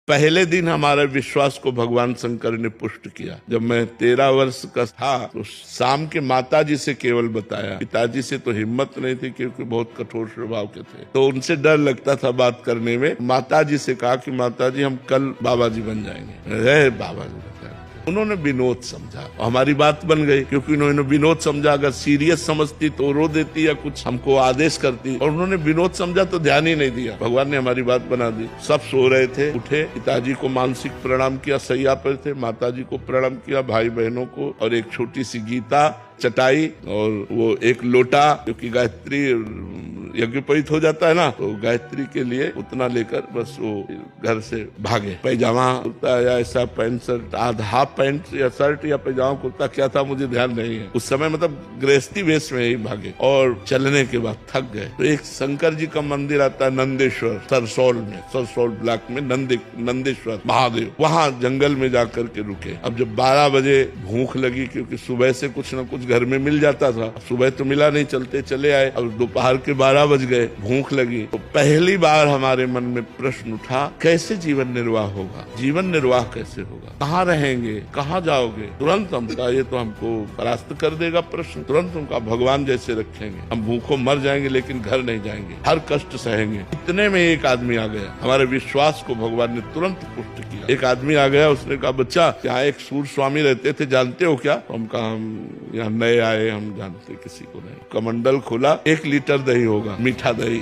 पहले दिन हमारे विश्वास को भगवान शंकर ने पुष्ट किया। जब मैं 13 वर्ष का था तो शाम के माताजी से केवल बताया, पिताजी से तो हिम्मत नहीं थी क्योंकि बहुत कठोर स्वभाव के थे, तो उनसे डर लगता था बात करने में। माताजी से कहा कि माताजी हम कल बाबा जी बन जाएंगे। बाबा जी उन्होंने विनोद समझा, हमारी बात बन गई क्योंकि उन्होंने विनोद समझा। अगर सीरियस समझती तो रो देती या कुछ हमको आदेश करती, और उन्होंने विनोद समझा तो ध्यान ही नहीं दिया। भगवान ने हमारी बात बना दी। सब सो रहे थे, उठे, पिताजी को मानसिक प्रणाम किया, सैया पर थे, माताजी को प्रणाम किया, भाई बहनों को, और एक छोटी सी गीता, चटाई और वो एक लोटा, क्योंकि गायत्री यज्ञोपवीत हो जाता है ना, तो गायत्री के लिए उतना लेकर बस वो घर से भागे। पैजामा कुर्ता या ऐसा पैंट शर्ट, हाफ पैंट या शर्ट या पैजामा कुर्ता क्या था मुझे ध्यान नहीं है उस समय, मतलब गृहस्थी वेश में ही भागे। और चलने के बाद थक गए तो एक शंकर जी का मंदिर आता है नंदेश्वर, सरसौल ब्लॉक में नंदेश्वर महादेव, वहाँ जंगल में जाकर के रुके। अब जब 12 बजे भूख लगी, क्योंकि सुबह से कुछ न कुछ घर में मिल जाता था, सुबह तो मिला नहीं, चलते चले आए। अब दोपहर के 12 बज गए, भूख लगी, तो पहली बार हमारे मन में प्रश्न उठा, कैसे जीवन निर्वाह होगा, जीवन निर्वाह कैसे होगा, कहाँ रहेंगे, कहाँ जाओगे। तुरंत हम कहा ये तो हमको परास्त कर देगा प्रश्न। तुरंत उनका भगवान जैसे रखेंगे, हम भूखों मर जाएंगे लेकिन घर नहीं जाएंगे, हर कष्ट सहेंगे। इतने में एक आदमी आ गया, हमारे विश्वास को भगवान ने तुरंत पुष्ट किया। एक आदमी आ गया, उसने कहा बच्चा यहाँ एक सूर स्वामी रहते थे, जानते हो क्या? हम कहा हम यहाँ नए आए, हम जानते किसी को नहीं। कमंडल खोला, 1 लीटर दही होगा, मीठा दही,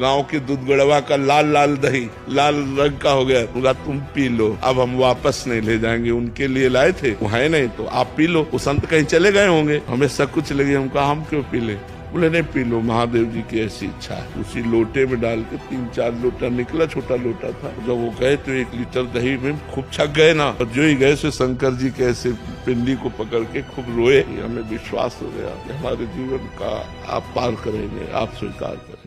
गांव के दूध गड़वा का लाल दही, लाल रंग का हो गया। बोला तुम पी लो, अब हम वापस नहीं ले जाएंगे, उनके लिए लाए थे, वो है नहीं तो आप पी लो। वो संत कहीं चले गए होंगे, हमें सब कुछ लगे। हम कहा हम क्यों पी ले? बोले नहीं पी लो, महादेव जी की ऐसी इच्छा है। उसी लोटे में डाल के 3-4 लोटा निकला, छोटा लोटा था। जब वो गए तो 1 लीटर दही में खूब छक गए ना, और जो ही गए से शंकर जी के ऐसे पिंडी को पकड़ के खूब रोए। हमें विश्वास हो गया कि हमारे जीवन का आप पार करेंगे, आप स्वीकार करें।